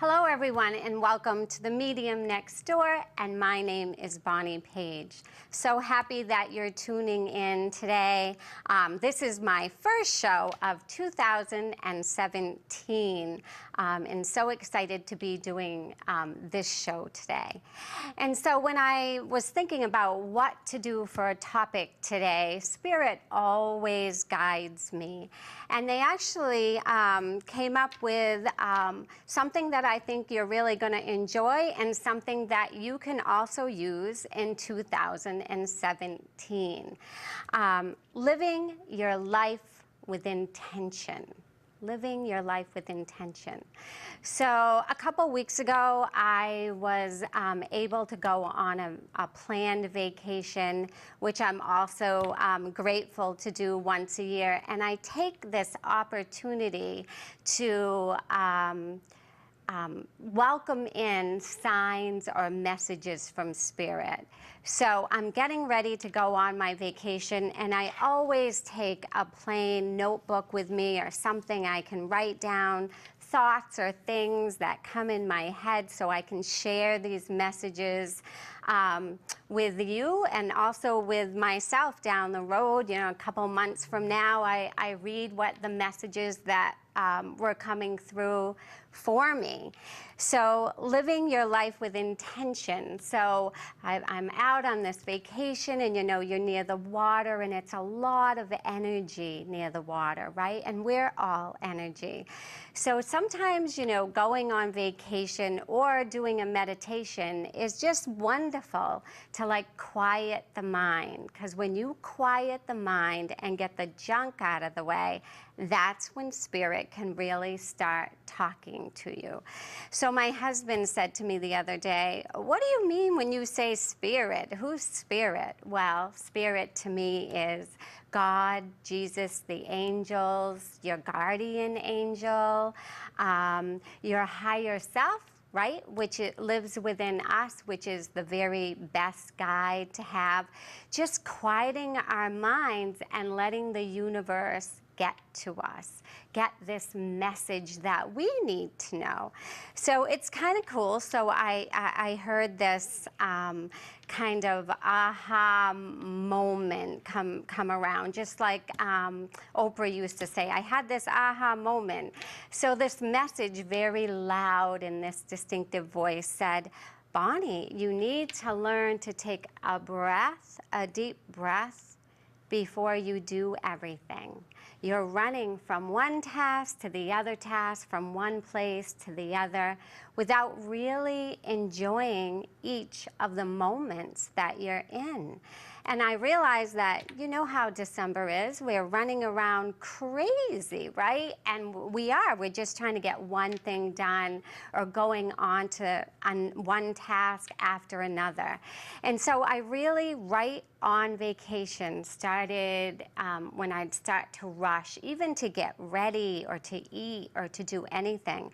Hello everyone and welcome to the Medium Next Door, and my name is Bonnie Page. So happy that you're tuning in today. This is my first show of 2017 and so excited to be doing this show today. And so when I was thinking about what to do for a topic today, Spirit always guides me. And they actually came up with something that I think you're really going to enjoy and something that you can also use in 2017. Living your life with intention. Living your life with intention. So a couple weeks ago, I was able to go on a planned vacation, which I'm also grateful to do once a year. And I take this opportunity to welcome in signs or messages from Spirit. So I'm getting ready to go on my vacation, and I always take a plain notebook with me or something I can write down thoughts or things that come in my head so I can share these messages with you and also with myself down the road. You know, a couple months from now, I read what the messages that were coming through for me. So living your life with intention. So I'm out on this vacation, and you know, you're near the water, and it's a lot of energy near the water, right? And we're all energy. So sometimes, you know, going on vacation or doing a meditation is just wonderful to like quiet the mind. Because when you quiet the mind and get the junk out of the way, that's when Spirit can really start talking to you. So my husband said to me the other day, "What do you mean when you say Spirit? Who's Spirit?" Well, Spirit to me is God, Jesus, the angels, your guardian angel, your higher self, right? Which it lives within us, which is the very best guide to have. Just quieting our minds and letting the universe get to us, get this message that we need to know. So it's kind of cool. So I heard this kind of aha moment come around, just like Oprah used to say, I had this aha moment. So this message, very loud in this distinctive voice, said, "Bonnie, you need to learn to take a breath, a deep breath, before you do everything. You're running from one task to the other task, from one place to the other, without really enjoying each of the moments that you're in." And I realized that, you know how December is. We're running around crazy, right? And we're just trying to get one thing done or going on one task after another. And so I really, right on vacation, started when I'd start to rush, even to get ready or to eat or to do anything,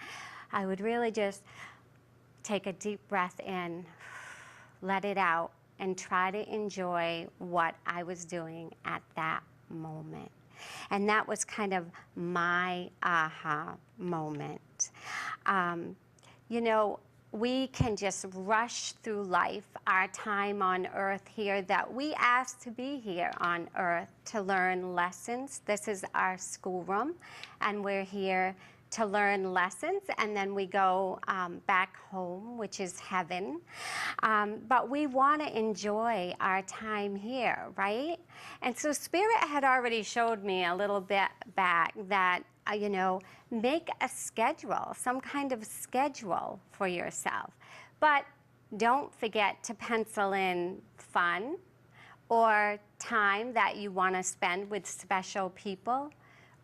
I would really just take a deep breath in, let it out, and try to enjoy what I was doing at that moment. And that was kind of my aha moment. You know, we can just rush through life, our time on earth here, that we asked to be here on earth to learn lessons. This is our schoolroom, and we're here to learn lessons, and then we go back home, which is heaven. But we want to enjoy our time here, right? And so Spirit had already showed me a little bit back that, you know, make a schedule, some kind of schedule for yourself. But don't forget to pencil in fun or time that you want to spend with special people,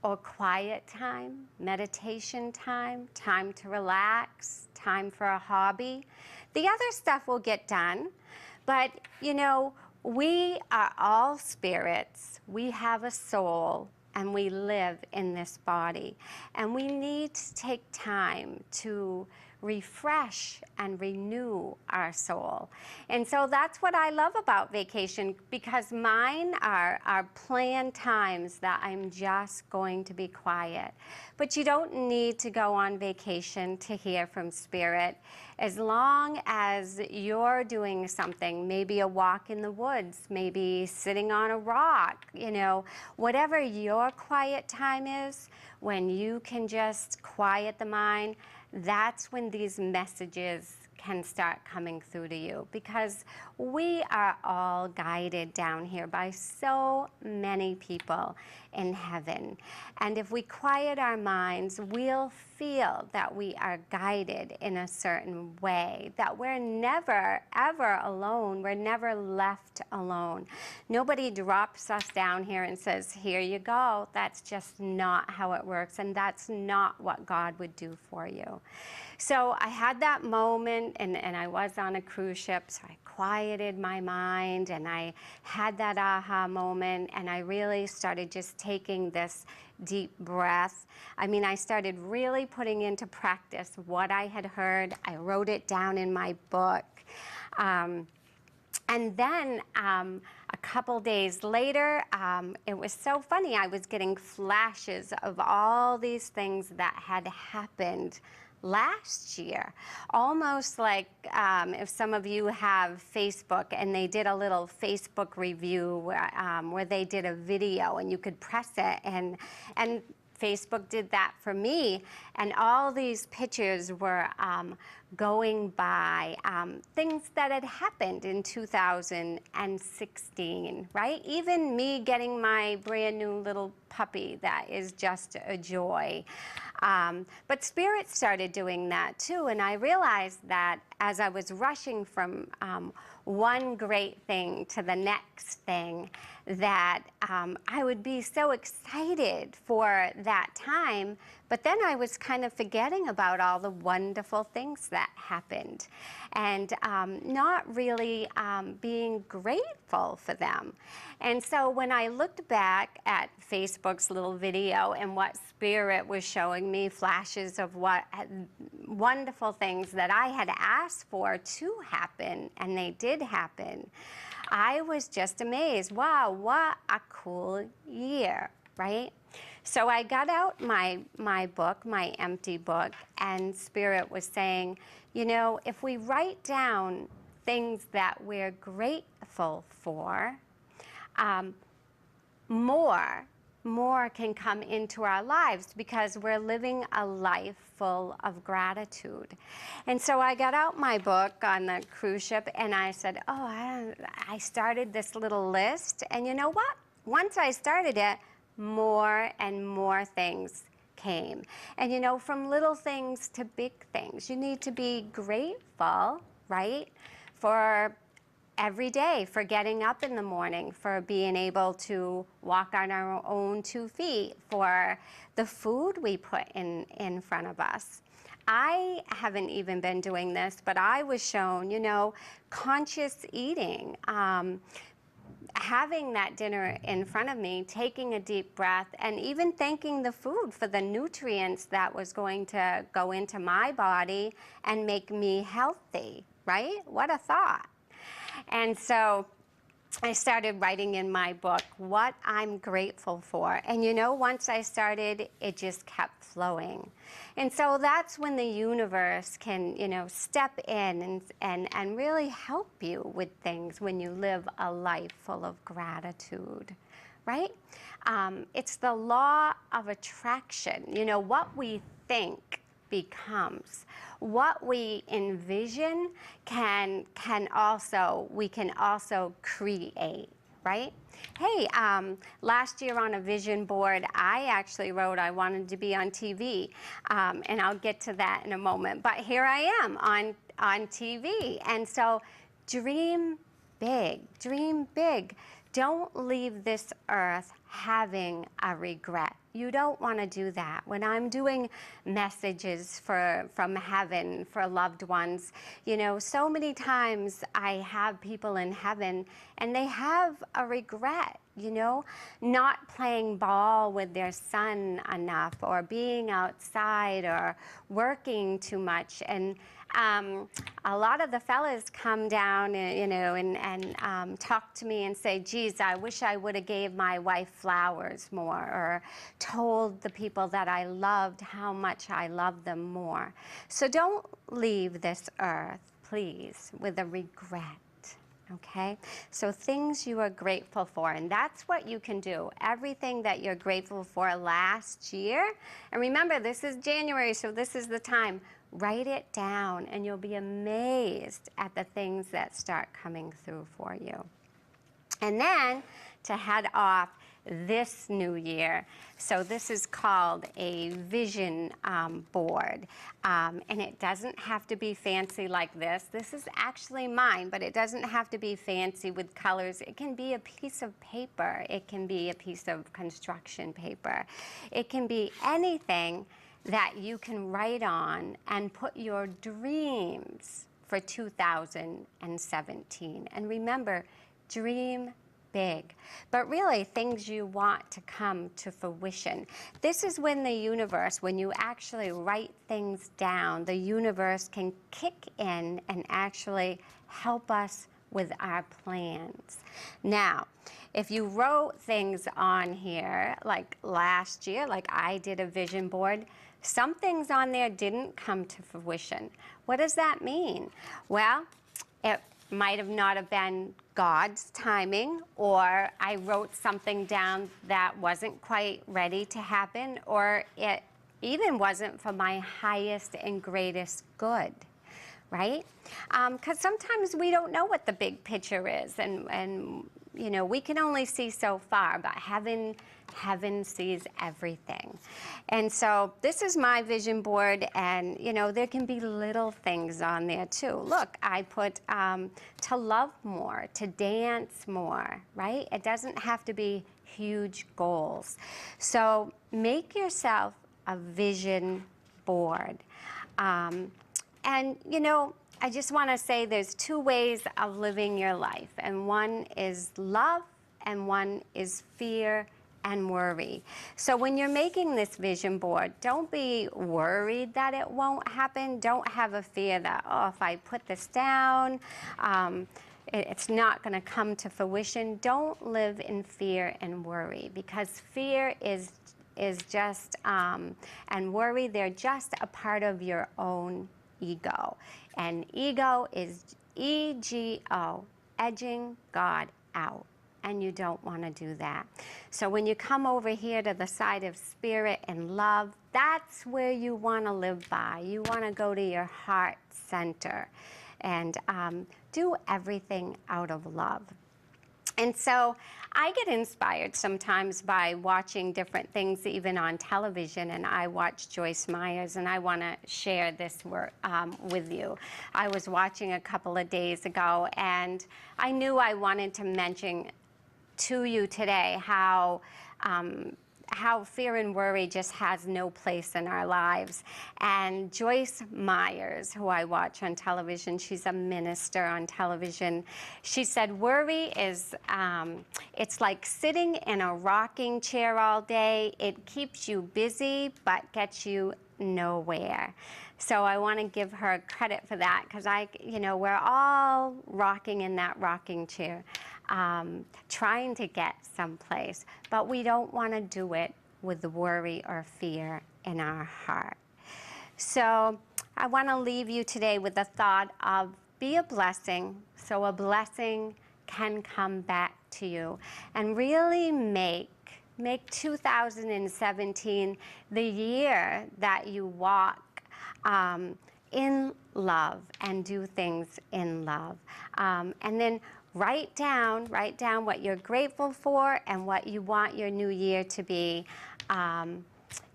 or quiet time, meditation time, time to relax, time for a hobby. The other stuff will get done, but you know, we are all spirits. We have a soul, and we live in this body. And we need to take time to refresh and renew our soul. And so that's what I love about vacation, because mine are planned times that I'm just going to be quiet. But you don't need to go on vacation to hear from Spirit. As long as you're doing something, maybe a walk in the woods, maybe sitting on a rock, you know, whatever your quiet time is, when you can just quiet the mind, that's when these messages can start coming through to you, because we are all guided down here by so many people in heaven. And if we quiet our minds, we'll feel that we are guided in a certain way, that we're never, ever alone. We're never left alone. Nobody drops us down here and says, here you go. That's just not how it works, and that's not what God would do for you. So I had that moment, and I was on a cruise ship, so I quieted my mind, and I had that aha moment, and I really started just taking this deep breath. I mean, I started really putting into practice what I had heard. I wrote it down in my book. And then a couple days later, it was so funny. I was getting flashes of all these things that had happened last year, almost like if some of you have Facebook and they did a little Facebook review where they did a video and you could press it, and Facebook did that for me, and all these pictures were going by things that had happened in 2016, right? Even me getting my brand new little puppy that is just a joy. But Spirit started doing that too, and I realized that as I was rushing from one great thing to the next thing, that I would be so excited for that time, but then I was kind of forgetting about all the wonderful things that happened, and not really being grateful for them. And so when I looked back at Facebook's little video and what Spirit was showing me, flashes of what wonderful things that I had asked for to happen, and they did happen, I was just amazed. Wow, what a cool year, right? So I got out my book, my empty book, and Spirit was saying, you know, if we write down things that we're grateful for, more can come into our lives, because we're living a life full of gratitude. And so I got out my book on the cruise ship, and I said, oh, I started this little list, and you know what? Once I started it, more and more things came. And you know, from little things to big things, you need to be grateful, right? For every day, for getting up in the morning, for being able to walk on our own 2 feet, for the food we put in front of us. I haven't even been doing this, but I was shown, you know, conscious eating, having that dinner in front of me, taking a deep breath, and even thanking the food for the nutrients that was going to go into my body and make me healthy, right? What a thought. And so I started writing in my book what I'm grateful for. And you know, once I started, it just kept flowing. And so that's when the universe can, you know, step in and really help you with things when you live a life full of gratitude, right? It's the law of attraction. You know, what we think becomes. What we envision we can also create, right? Hey, last year on a vision board, I actually wrote I wanted to be on TV, and I'll get to that in a moment. But here I am on TV, and so dream big, dream big. don't leave this earth having a regret. You don't want to do that. When I'm doing messages from heaven for loved ones, you know, so many times I have people in heaven and they have a regret, you know, not playing ball with their son enough, or being outside, or working too much. And a lot of the fellas come down, you know, and talk to me and say, geez, I wish I would have gave my wife flowers more, or told the people that I loved how much I love them more. So don't leave this earth, please, with a regret. Okay, so things you are grateful for, and that's what you can do. Everything that you're grateful for last year, and remember, this is January, so this is the time. Write it down, and you'll be amazed at the things that start coming through for you. And then to head off this new year, so this is called a vision board, and it doesn't have to be fancy like this. This is actually mine, but it doesn't have to be fancy with colors. It can be a piece of paper. It can be a piece of construction paper. It can be anything that you can write on and put your dreams for 2017. And remember, dream big, but really things you want to come to fruition. This is when the universe, when you actually write things down, the universe can kick in and actually help us with our plans. Now, if you wrote things on here like last year, like I did a vision board, some things on there didn't come to fruition. What does that mean? Well, it might have not have been God's timing, or I wrote something down that wasn't quite ready to happen, or it even wasn't for my highest and greatest good, right? Because sometimes we don't know what the big picture is, and you know, we can only see so far, but heaven sees everything. And so this is my vision board, and you know, there can be little things on there too. Look, I put to love more, to dance more, right? It doesn't have to be huge goals. So make yourself a vision board. And you know, I just want to say there's two ways of living your life, and one is love and one is fear and worry. So when you're making this vision board, don't be worried that it won't happen. Don't have a fear that, oh, if I put this down, it's not going to come to fruition. Don't live in fear and worry, because fear is just, and worry, they're just a part of your own ego. And ego is E-G-O, edging God out. And you don't want to do that. So when you come over here to the side of spirit and love, that's where you want to live by. You want to go to your heart center and do everything out of love. And so I get inspired sometimes by watching different things, even on television, and I watch Joyce Myers, and I want to share this work with you. I was watching a couple of days ago, and I knew I wanted to mention to you today how fear and worry just has no place in our lives. And Joyce Myers, who I watch on television, she's a minister on television, she said, worry is, it's like sitting in a rocking chair all day. It keeps you busy, but gets you nowhere. So I want to give her credit for that, because you know, we're all rocking in that rocking chair, trying to get someplace, but we don't want to do it with the worry or fear in our heart. So I want to leave you today with the thought of be a blessing, so a blessing can come back to you, and really make 2017 the year that you walk in love and do things in love. And then write down what you're grateful for and what you want your new year to be. And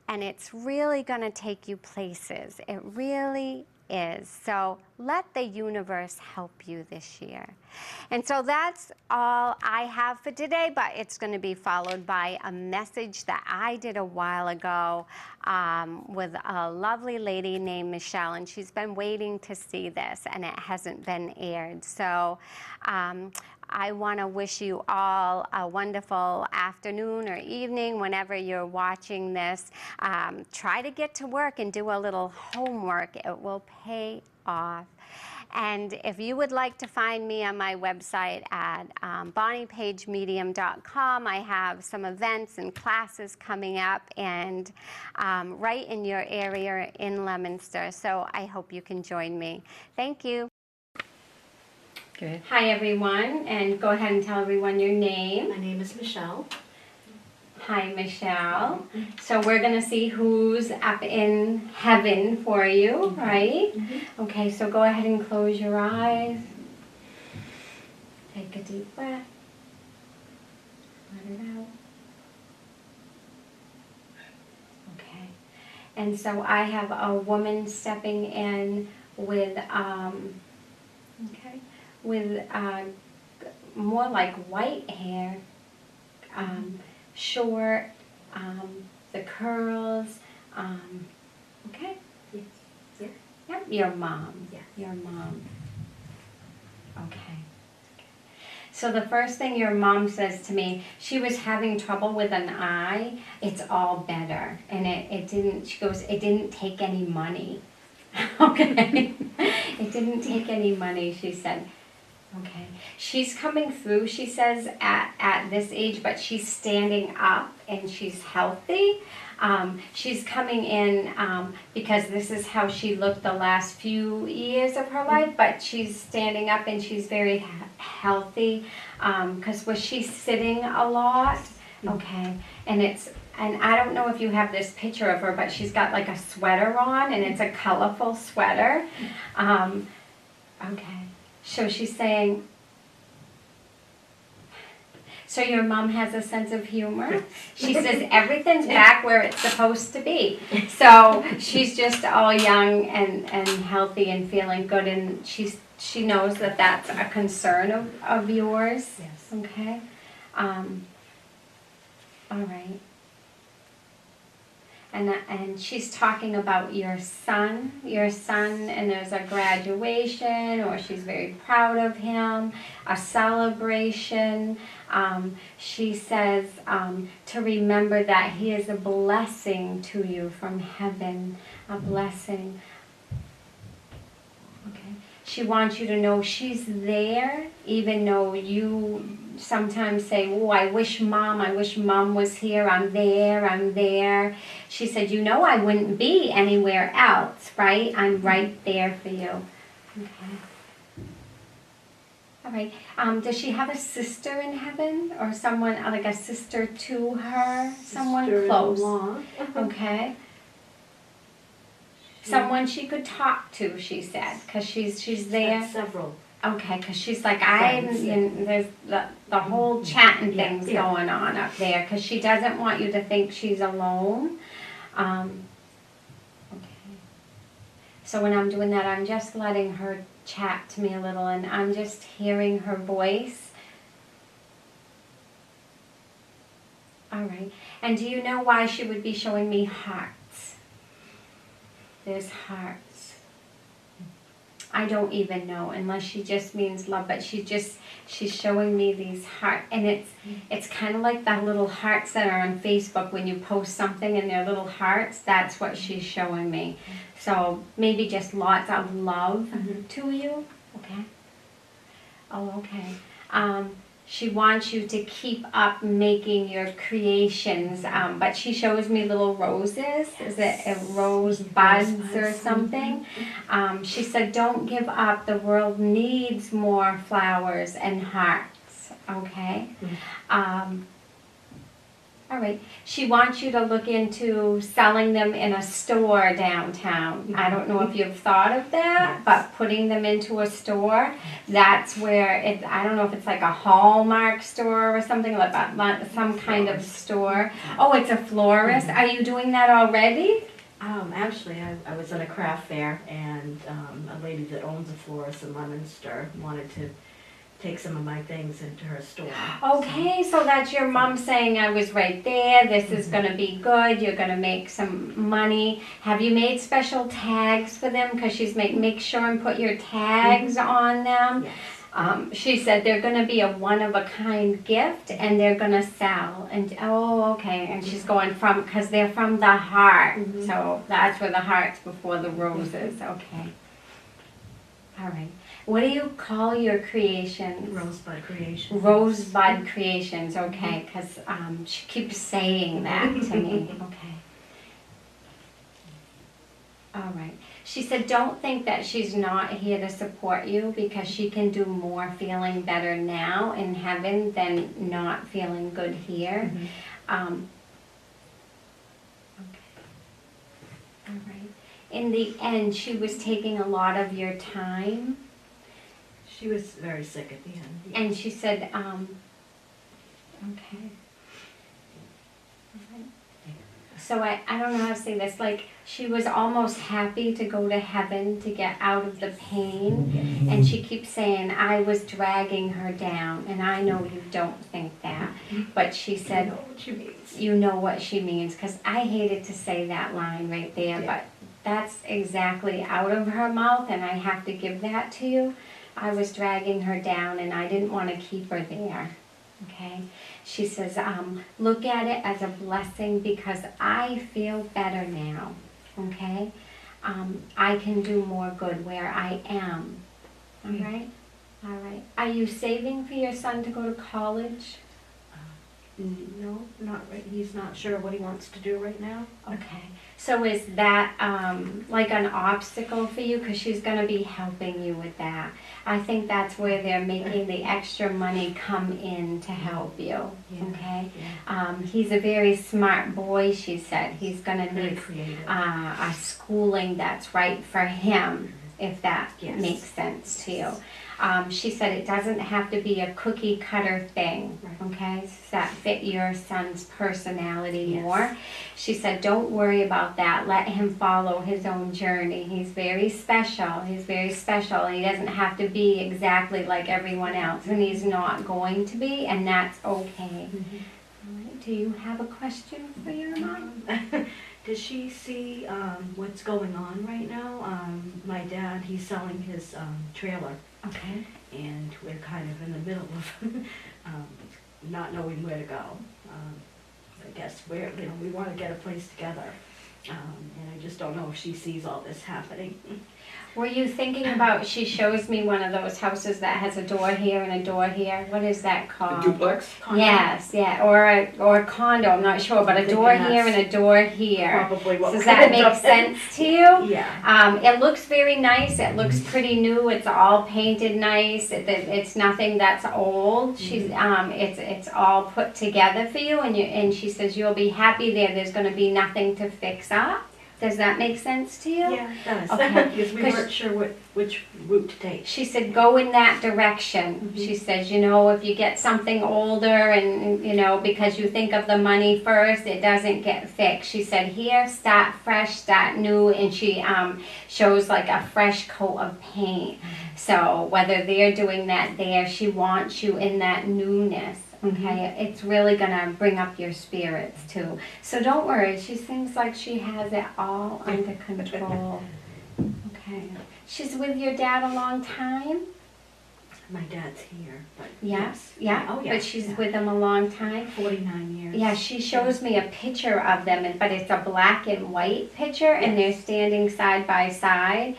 it's really going to take you places. It really is. So let the universe help you this year. And so that's all I have for today, but it's going to be followed by a message that I did a while ago with a lovely lady named Michelle, and she's been waiting to see this, and it hasn't been aired. So I want to wish you all a wonderful afternoon or evening whenever you're watching this. Try to get to work and do a little homework. It will pay off. And if you would like to find me on my website at bonniepagemedium.com, I have some events and classes coming up, and right in your area in Leominster. So I hope you can join me. Thank you. Good. Hi, everyone, and go ahead and tell everyone your name. My name is Michelle. Hi, Michelle. So we're going to see who's up in heaven for you, right? Okay, so go ahead and close your eyes. Take a deep breath. Let it out. Okay. And so I have a woman stepping in with, more like white hair, short, the curls, okay? Yes. Yeah. Yep, your mom. Yes. Your mom. Okay. So the first thing your mom says to me, she was having trouble with an eye. It's all better. And it didn't, she goes, it didn't take any money. Okay. It didn't take any money, she said. Okay. She's coming through, she says, at this age, but she's standing up and she's healthy. She's coming in because this is how she looked the last few years of her life, but she's standing up and she's very healthy because was she sitting a lot? Okay. And I don't know if you have this picture of her, but she's got like a sweater on, and it's a colorful sweater. Okay. So she's saying, so your mom has a sense of humor? She says everything's back where it's supposed to be. So she's just all young and healthy and feeling good, and she knows that that's a concern of yours. Yes. Okay. All right. And she's talking about your son, and there's a graduation, or she's very proud of him, a celebration. She says to remember that he is a blessing to you from heaven, a blessing. Okay. She wants you to know she's there, even though you sometimes say, oh, I wish mom was here, I'm there. She said, you know I wouldn't be anywhere else, right? I'm right there for you. Okay. All right. Does she have a sister in heaven, or someone, like a sister to her? Someone close. Okay. Someone she could talk to, she said, because she's there. Several. Okay, because she's like, there's the whole chatting things going on up there, because she doesn't want you to think she's alone. Okay. So when I'm doing that, I'm just letting her chat to me a little, and I'm just hearing her voice. All right. And do you know why she would be showing me hearts? There's hearts. I don't even know, unless she just means love, but she's showing me these hearts, and it's kind of like the little hearts that are on Facebook when you post something and they're little hearts. That's what she's showing me. So maybe just lots of love to you. Okay. Oh, okay. She wants you to keep up making your creations, but she shows me little roses. Is it a rose buds or something? She said, don't give up. The world needs more flowers and hearts. Okay? All right. She wants you to look into selling them in a store downtown. I don't know if you've thought of that, but putting them into a store, that's where I don't know if it's like a Hallmark store or something like that, some kind of store. Oh, it's a florist. Are you doing that already? Actually, I was at a craft fair, and a lady that owns a florist in Leominster wanted to take some of my things into her store. Okay, so that's your mom saying, I was right there, this is going to be good, you're going to make some money. Have you made special tags for them? Because she's make sure and put your tags on them. Yes. She said they're going to be a one-of-a-kind gift, and they're going to sell. And oh, okay. And she's going from, because they're from the heart. So that's where the heart's before the roses. Okay. All right. What do you call your creations? Rosebud Creations. Rosebud Creations. Okay, because she keeps saying that to me. Okay. All right. She said, don't think that she's not here to support you, because she can do more feeling better now in heaven than not feeling good here. Okay. All right. In the end, she was taking a lot of your time. She was very sick at the end. Yeah. And she said, okay. So I don't know how to say this, like she was almost happy to go to heaven to get out of the pain, and she keeps saying, I was dragging her down, and I know you don't think that, but she said, I know what she means. You know what she means, because I hated to say that line right there, but that's exactly out of her mouth, and I have to give that to you. I was dragging her down, and I didn't want to keep her there, okay? She says, look at it as a blessing, because I feel better now, okay? I can do more good where I am, all right? All right. Are you saving for your son to go to college? No, not right. He's not sure what he wants to do right now. Okay. So is that like an obstacle for you? Because she's going to be helping you with that. I think that's where they're making the extra money come in to help you. Okay. He's a very smart boy, she said. He's going to need a schooling that's right for him, if that makes sense to you. She said it doesn't have to be a cookie cutter thing, okay? Does that fit your son's personality more? She said, don't worry about that. Let him follow his own journey. He's very special. He's very special. He doesn't have to be exactly like everyone else, and he's not going to be, and that's okay. All right. Do you have a question for your mom? Does she see what's going on right now? My dad, he's selling his trailer. Okay. And we're kind of in the middle of not knowing where to go. I guess we want to get a place together. And I just don't know if she sees all this happening. Were you thinking about, she shows me one of those houses that has a door here and a door here. What is that called? A duplex? Condo? Yes, yeah, or a condo, I'm not sure, but a door here and a door here. Probably what Does that make sense to you? Yeah. It looks very nice. It looks pretty new. It's all painted nice. It's nothing that's old. She's it's all put together for you, and she says you'll be happy there. There's going to be nothing to fix up. Does that make sense to you? Yeah, it does. Okay. Because we weren't sure which route to take. She said, go in that direction. She says, you know, if you get something older and, you know, because you think of the money first, it doesn't get fixed. She said, here, start fresh, start new, and she shows like a fresh coat of paint. So whether they're doing that there, she wants you in that newness. Okay, it's really going to bring up your spirits too. So don't worry, she seems like she has it all under control. Okay. She's with your dad a long time? My dad's here, but Yes, yeah. Oh, yeah. But she's with him a long time? 49 years. Yeah, she shows me a picture of them, but it's a black and white picture, and they're standing side by side.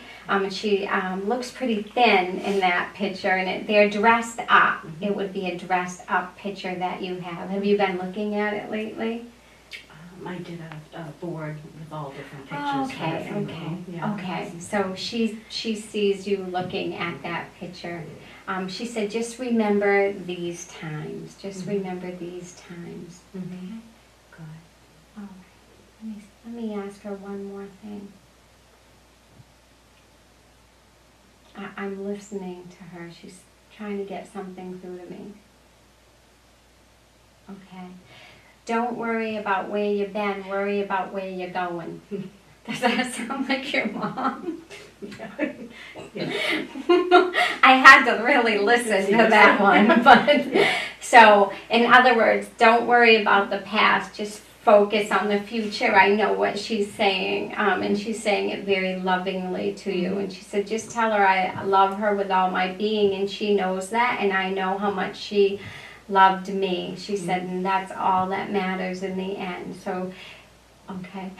She looks pretty thin in that picture, and they're dressed up. It would be a dressed up picture that you have. Have you been looking at it lately? I did a board with all different Oh, pictures. okay. Okay. So she sees you looking at that picture. She said, just remember these times. Just remember these times. Okay? Good. All right. Let me ask her one more thing. I'm listening to her. She's trying to get something through to me. Okay. Don't worry about where you've been. Worry about where you're going. Does that sound like your mom? Yeah. I had to really listen to that one. But so, in other words, don't worry about the past. Just focus on the future. I know what she's saying, and she's saying it very lovingly to you. And she said, just tell her I love her with all my being, and she knows that, and I know how much she loved me. She said, and that's all that matters in the end. So, okay.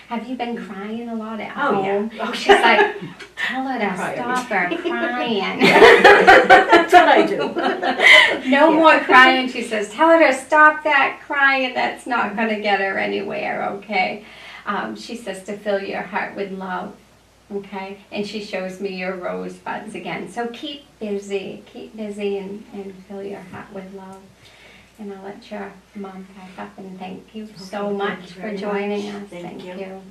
Have you been crying a lot at home? Yeah. She's like, tell her to stop her crying. That's what I do. No more crying. She says, tell her to stop that crying. That's not going to get her anywhere, okay? She says to fill your heart with love, okay? And she shows me your rosebuds again. So keep busy and fill your heart with love. And I'll let your mom pack up, and thank you so much for joining us. Thank you. You.